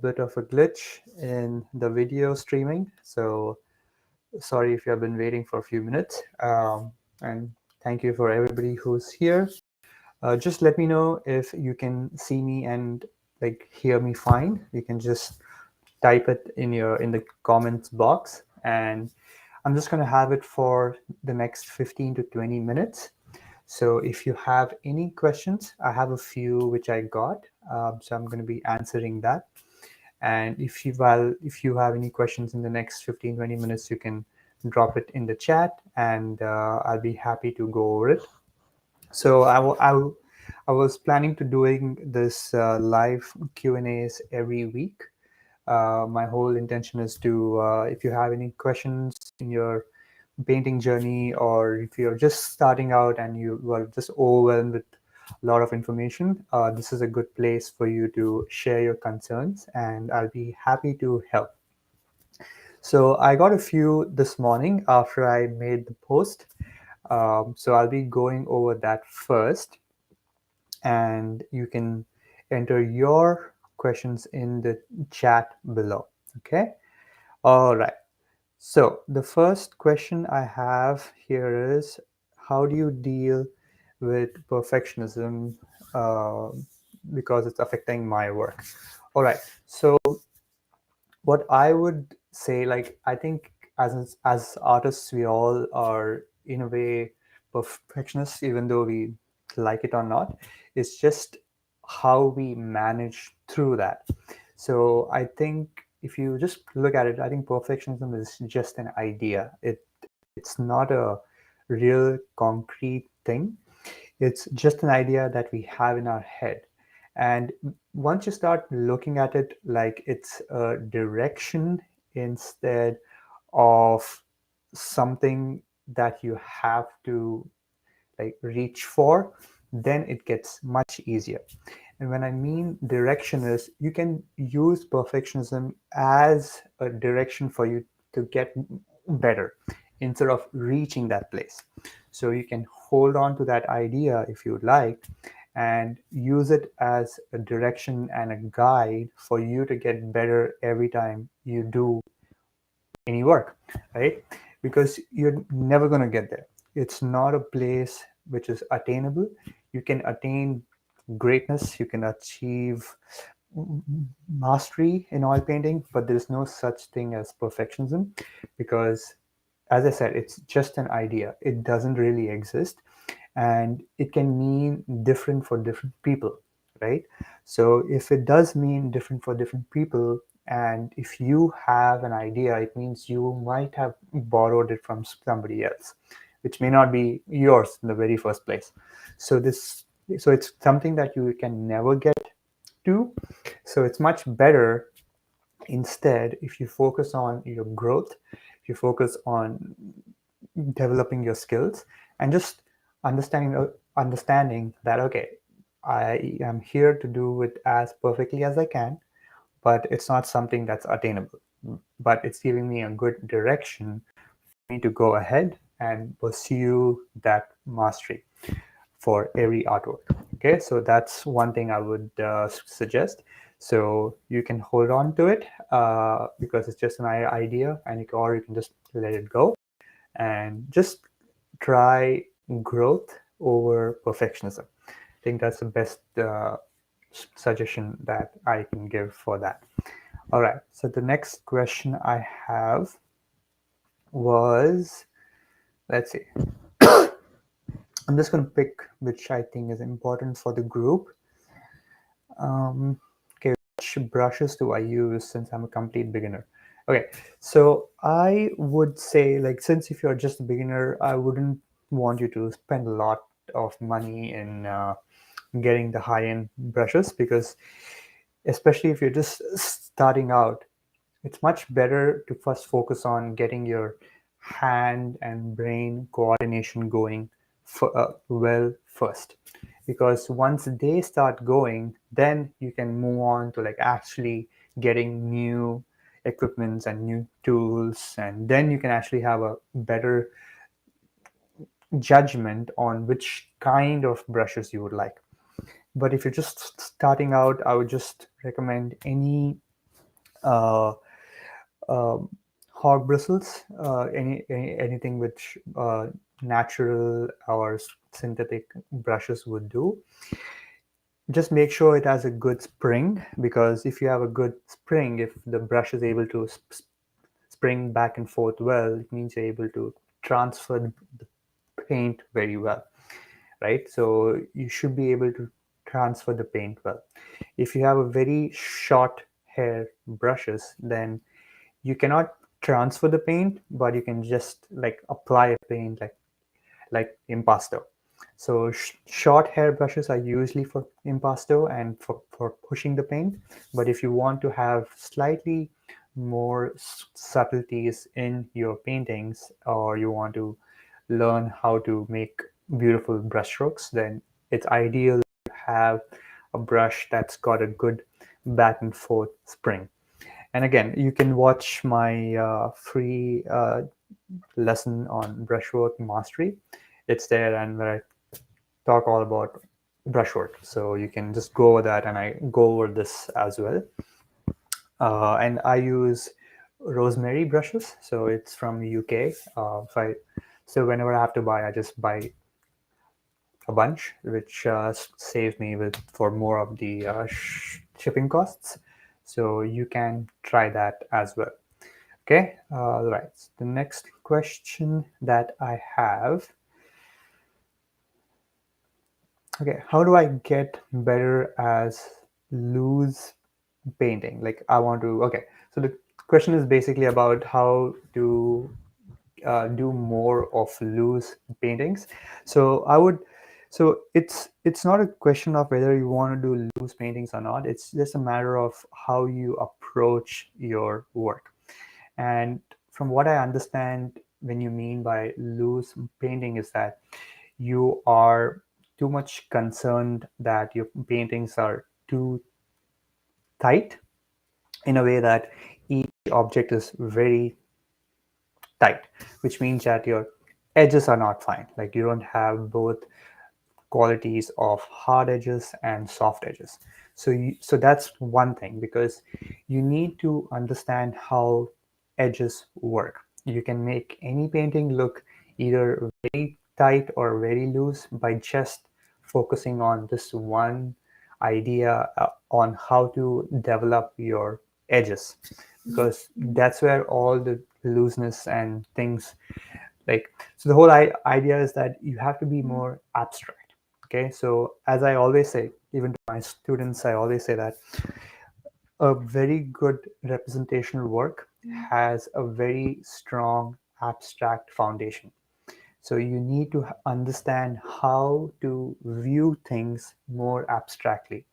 bit of a glitch in the video streaming. So sorry if you have been waiting for a few minutes. And thank you for everybody who's here. Just let me know if you can see me and like hear me fine. You can just type it in the comments box, and I'm just going to have it for the next 15 to 20 minutes. So if you have any questions, I have a few which I got. So I'm going to be answering that. And if you have any questions in the next 15-20 minutes, you can drop it in the chat, and I'll be happy to go over it. So I was planning to doing this live Q&As every week. My whole intention is to, if you have any questions in your painting journey, or if you're just starting out and you are just overwhelmed with a lot of information, this is a good place for you to share your concerns, and I'll be happy to help. So I got a few this morning after I made the post. So I'll be going over that first, and you can enter your questions in the chat below. Okay. All right. So the first question I have here is, how do you deal with perfectionism uh, because it's affecting my work? All right. So what I would say, like, I think as artists, we all are in a way perfectionists, even though we like it or not. It's just how we manage through that. So I think if you just look at it, I think perfectionism is just an idea. It's not a real concrete thing. It's just an idea that we have in our head. And once you start looking at it like it's a direction instead of something that you have to like reach for, then it gets much easier. And when I mean direction is, you can use perfectionism as a direction for you to get better instead of reaching that place. So you can hold on to that idea if you'd like, and use it as a direction and a guide for you to get better every time you do any work, right? Because you're never going to get there. It's not a place which is attainable. You can attain greatness, you can achieve mastery in oil painting, but there's no such thing as perfectionism, because, as I said, it's just an idea. It doesn't really exist, and it can mean different for different people, right? So if it does mean different for different people, and if you have an idea, it means you might have borrowed it from somebody else, which may not be yours in the very first place. So it's something that you can never get to. So it's much better instead if you focus on your growth, if you focus on developing your skills, and just understanding that, okay, I am here to do it as perfectly as I can, but it's not something that's attainable, but it's giving me a good direction for me to go ahead and pursue that mastery for every artwork. Okay, so that's one thing I would suggest. So you can hold on to it because it's just an idea, and or you can just let it go and just try growth over perfectionism. I think that's the best suggestion that I can give for that. All right, so the next question I have was, let's see, I'm just going to pick which I think is important for the group. Okay, which brushes do I use since I'm a complete beginner? Okay, so I would say, like, since if you're just a beginner, I wouldn't want you to spend a lot of money in getting the high-end brushes, because especially if you're just starting out, it's much better to first focus on getting your hand and brain coordination going well first, because once they start going, then you can move on to like actually getting new equipments and new tools, and then you can actually have a better judgment on which kind of brushes you would like. But if you're just starting out, I would just recommend any uh, um, hog bristles, anything which natural or synthetic brushes would do. Just make sure it has a good spring, because if you have a good spring, if the brush is able to spring back and forth well, it means you're able to transfer the paint very well, right? So you should be able to transfer the paint well. If you have a very short hair brushes, then you cannot transfer the paint, but you can just like apply a paint like impasto. So short hair brushes are usually for impasto and for pushing the paint. But if you want to have slightly more subtleties in your paintings, or you want to learn how to make beautiful brushstrokes, then it's ideal to have a brush that's got a good back and forth spring. And again, you can watch my free lesson on brushwork mastery. It's there, and where I talk all about brushwork. So you can just go over that, and I go over this as well. And I use rosemary brushes. So it's from the UK. So whenever I have to buy, I just buy a bunch, which saves me with for more of the shipping costs. So you can try that as well. Okay, right. The next question that I have. Okay, how do I get better as loose painting? Like I want to. Okay, so the question is basically about how to do more of loose paintings. So I would. So it's not a question of whether you want to do loose paintings or not. It's just a matter of how you approach your work. And from what I understand, when you mean by loose painting, is that you are too much concerned that your paintings are too tight, in a way that each object is very tight, which means that your edges are not fine. Like you don't have both qualities of hard edges and soft edges. So that's one thing, because you need to understand how edges work. You can make any painting look either very tight or very loose by just focusing on this one idea on how to develop your edges, because that's where all the looseness and things like. So the whole idea is that you have to be more abstract. Okay, so as I always say, even to my students, I always say that a very good representational work has a very strong abstract foundation. So you need to understand how to view things more abstractly.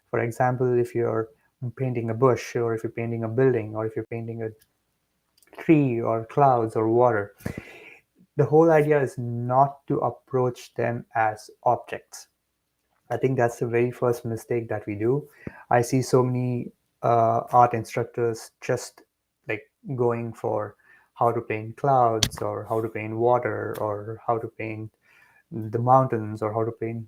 For example, if you're painting a bush, or if you're painting a building, or if you're painting a tree or clouds or water, the whole idea is not to approach them as objects. I think that's the very first mistake that we do. I see so many art instructors just like going for how to paint clouds, or how to paint water, or how to paint the mountains, or how to paint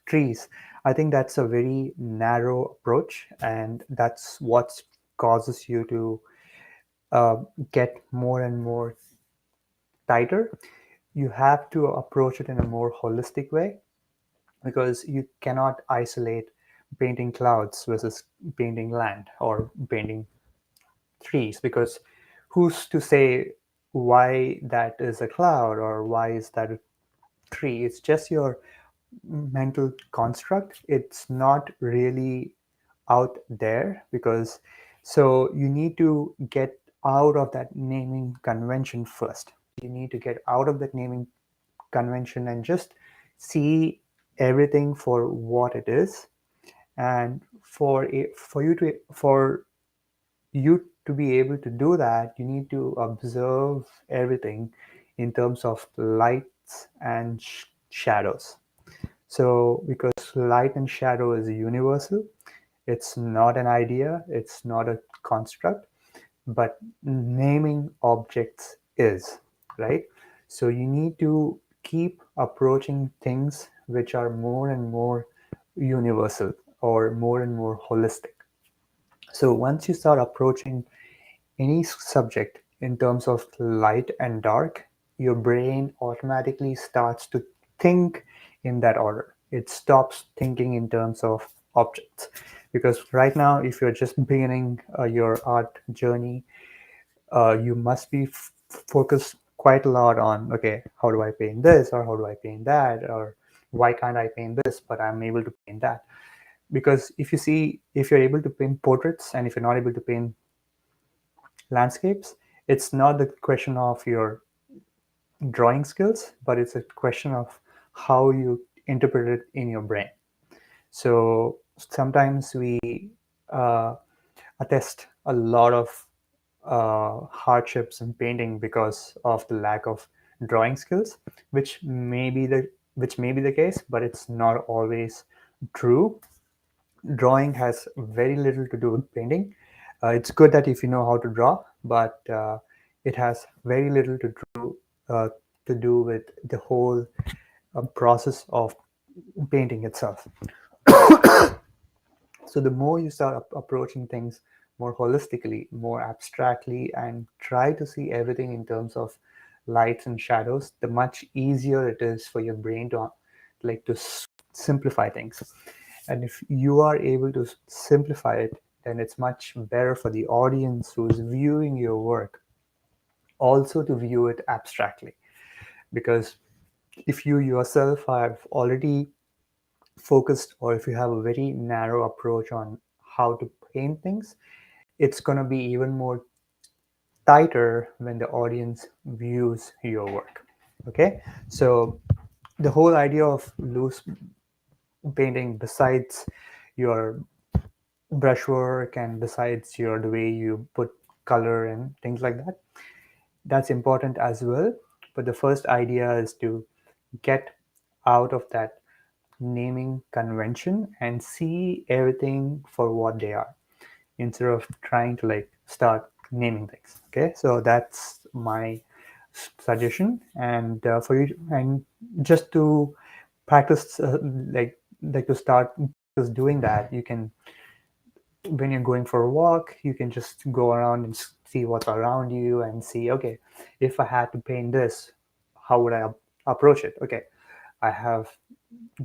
trees. I think that's a very narrow approach, and that's what causes you to uh, get more and more tighter. You have to approach it in a more holistic way, because you cannot isolate painting clouds versus painting land or painting trees, because who's to say why that is a cloud or why is that a tree? It's just your mental construct. It's not really out there, because so you need to get out of that naming convention first. You need to get out of that naming convention and just see everything for what it is. And for you to be able to do that, you need to observe everything in terms of lights and shadows. So because light and shadow is universal, it's not an idea, it's not a construct, but naming objects is, right? So you need to keep approaching things which are more and more universal or more and more holistic. So once you start approaching any subject in terms of light and dark, your brain automatically starts to think in that order. It stops thinking in terms of objects. Because right now, if you're just beginning your art journey, you must be focused quite a lot on, okay, how do I paint this, or how do I paint that, or why can't I paint this, but I'm able to paint that. Because if you're able to paint portraits and if you're not able to paint landscapes, it's not the question of your drawing skills, but it's a question of how you interpret it in your brain. So sometimes we uh, attest a lot of hardships in painting because of the lack of drawing skills, which may be the case, but it's not always true. Drawing has very little to do with painting. It's good that if you know how to draw, but it has very little uh, to do with the whole process of painting itself. So the more you start approaching things more holistically, more abstractly, and try to see everything in terms of lights and shadows, the much easier it is for your brain to simplify things. And if you are able to simplify it, then it's much better for the audience who is viewing your work also to view it abstractly. Because if you yourself have already focused, or if you have a very narrow approach on how to paint things, it's going to be even more tighter when the audience views your work. Okay, so the whole idea of loose painting, besides your brushwork and besides your the way you put color and things like that, that's important as well. But the first idea is to get out of that naming convention and see everything for what they are, instead of trying to start naming things. Okay, so that's my suggestion. And for you, and just to practice, to start just doing that, you can, when you're going for a walk, you can just go around and see what's around you and see, okay, if I had to paint this, how would I approach it? Okay, I have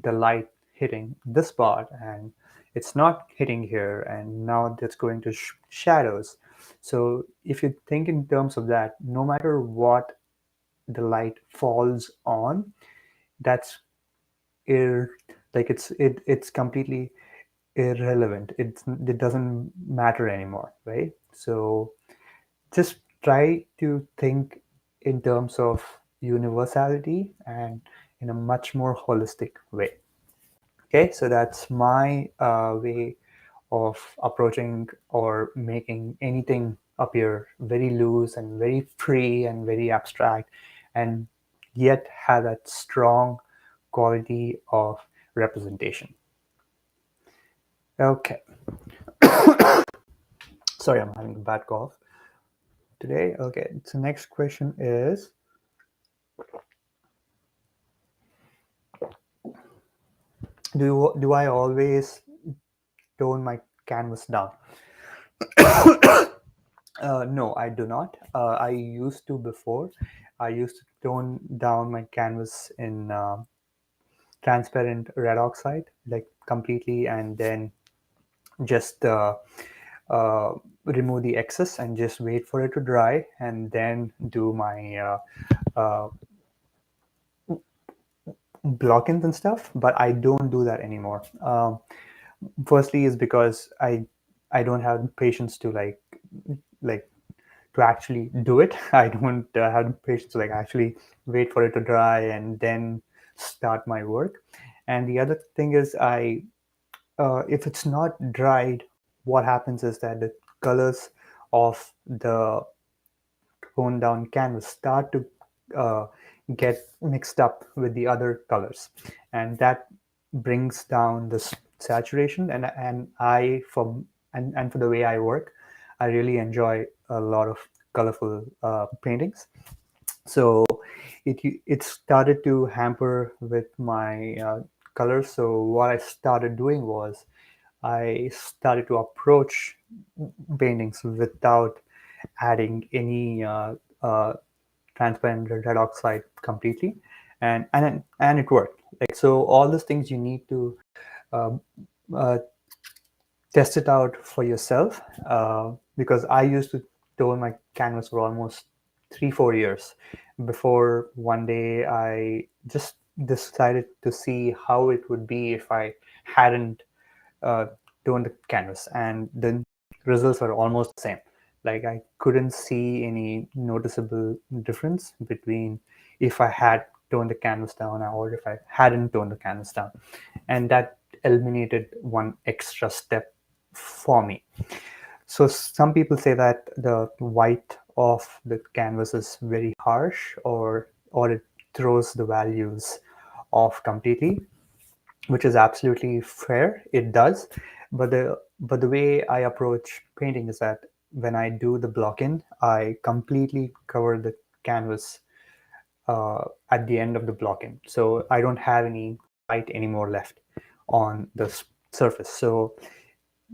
the light hitting this part and it's not hitting here, and now that's going to shadows. So if you think in terms of that, no matter what the light falls on, that's ir- it's completely irrelevant. It doesn't matter anymore, right? So just try to think in terms of universality and in a much more holistic way. Okay, so that's my way of approaching or making anything appear very loose and very free and very abstract, and yet have that strong quality of representation. Okay, sorry, I'm having a bad cough today. Okay, so next question is, do I always tone my canvas down? No, I do not. I used to before. I used to tone down my canvas in transparent red oxide, like completely, and then just remove the excess and just wait for it to dry, and then do my uh, block-ins and stuff. But I don't do that anymore. Firstly, is because I don't have patience to like to actually do it. I don't have the patience to actually wait for it to dry and then start my work. And the other thing is, if it's not dried, what happens is that the colors of the toned down canvas start to uh, get mixed up with the other colors, and that brings down the saturation. And I for and for the way I work, I really enjoy a lot of colorful paintings. So it started to hamper with my colors. So what I started doing was, I started to approach paintings without adding any transparent red oxide completely, and it worked. Like, so all those things you need to uh, uh, test it out for yourself, because I used to tone my canvas for almost 3-4 years before one day I just decided to see how it would be if I hadn't uh, toned the canvas, and the results were almost the same. Like, I couldn't see any noticeable difference between if I had toned the canvas down or if I hadn't toned the canvas down, and that eliminated one extra step for me. So some people say that the white of the canvas is very harsh, or it throws the values off completely, which is absolutely fair. It does, but the way I approach painting is that when I do the block-in, I completely cover the canvas at the end of the block-in, so I don't have any white anymore left on the surface. So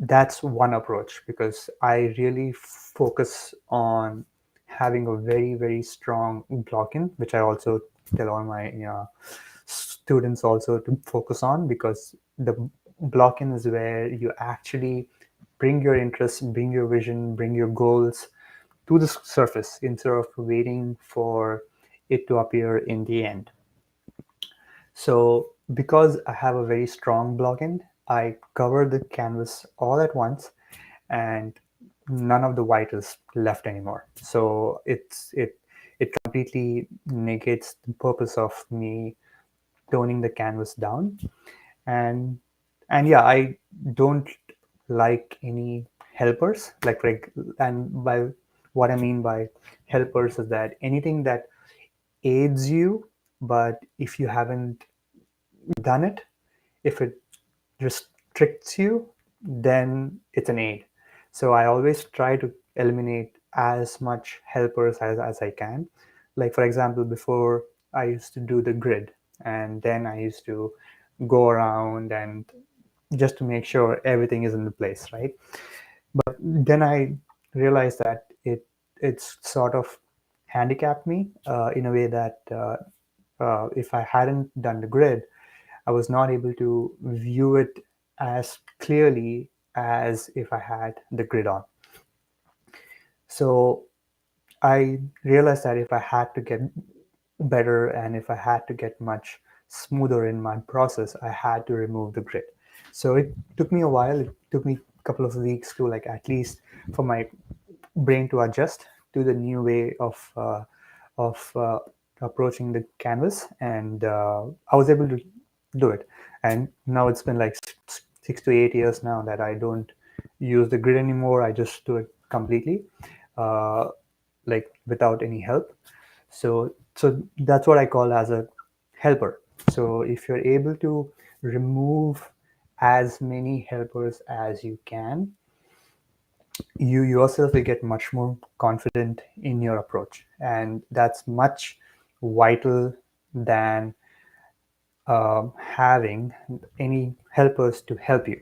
that's one approach, because I really focus on having a very, very strong block-in, which I also tell all my students also to focus on, because the block-in is where you actually bring your interest, bring your vision, bring your goals to the surface instead of waiting for it to appear in the end. So because I have a very strong block-in, I cover the canvas all at once, and none of the white is left anymore. So it completely negates the purpose of me toning the canvas down. And and yeah, I don't like any helpers, and by what I mean by helpers is that anything that aids you, but if you haven't done it, if it restricts you, then it's an aid. So I always try to eliminate as much helpers as I can. Like, for example, before I used to do the grid, and then I used to go around and just to make sure everything is in the place, right? But then I realized that it's sort of handicapped me in a way that if I hadn't done the grid, I was not able to view it as clearly as if I had the grid on. So I realized that if I had to get better and if I had to get much smoother in my process, I had to remove the grid. So it took me a while. It took me a couple of weeks to, like, at least for my brain to adjust to the new way of approaching the canvas, and I was able to do it. And now it's been like 6 to 8 years now that I don't use the grid anymore. I just do it completely, uh, like, without any help. So that's what I call as a helper. So if you're able to remove as many helpers as you can, you yourself will get much more confident in your approach, and that's much vital than having any helpers to help you,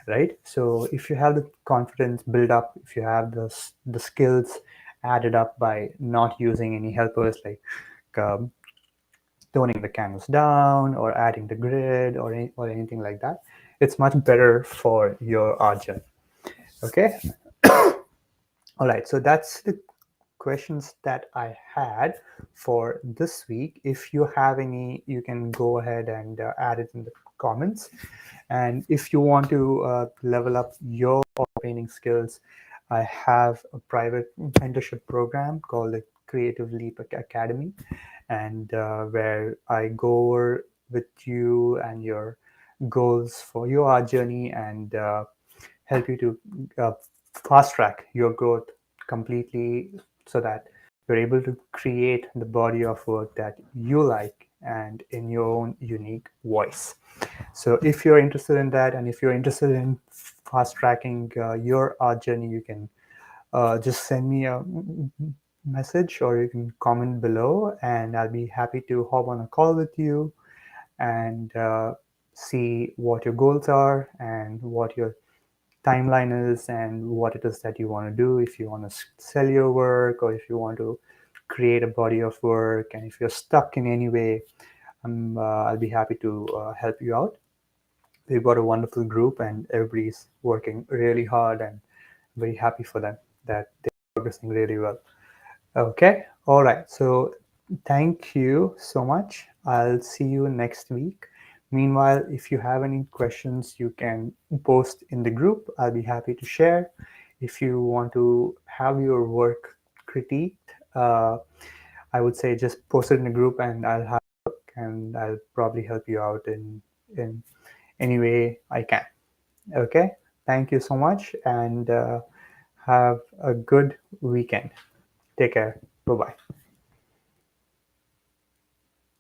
right? So if you have the confidence build up, if you have the skills added up by not using any helpers, like um, toning the canvas down or adding the grid or anything like that, it's much better for your art journey. Okay. All right, so that's the questions that I had for this week. If you have any, you can go ahead and add it in the comments. And if you want to level up your painting skills, I have a private mentorship program called the Creative Leap Academy, and where I go over with you and your goals for your art journey, and help you to fast track your growth completely, so that you're able to create the body of work that you like and in your own unique voice. So if you're interested in that, and if you're interested in fast tracking your art journey, you can just send me a message, or you can comment below, and I'll be happy to hop on a call with you and see what your goals are and what your timeline is and what it is that you want to do, if you want to sell your work or if you want to create a body of work, and if you're stuck in any way, I'll be happy to help you out. We've got a wonderful group and everybody's working really hard, and very happy for them that they're progressing really well. Okay, all right. So thank you so much. I'll see you next week. Meanwhile, if you have any questions, you can post in the group. I'll be happy to share. If you want to have your work critiqued, I would say just post it in the group and I'll have a look and I'll probably help you out in any way I can. Okay, thank you so much and have a good weekend. Take care. Bye bye.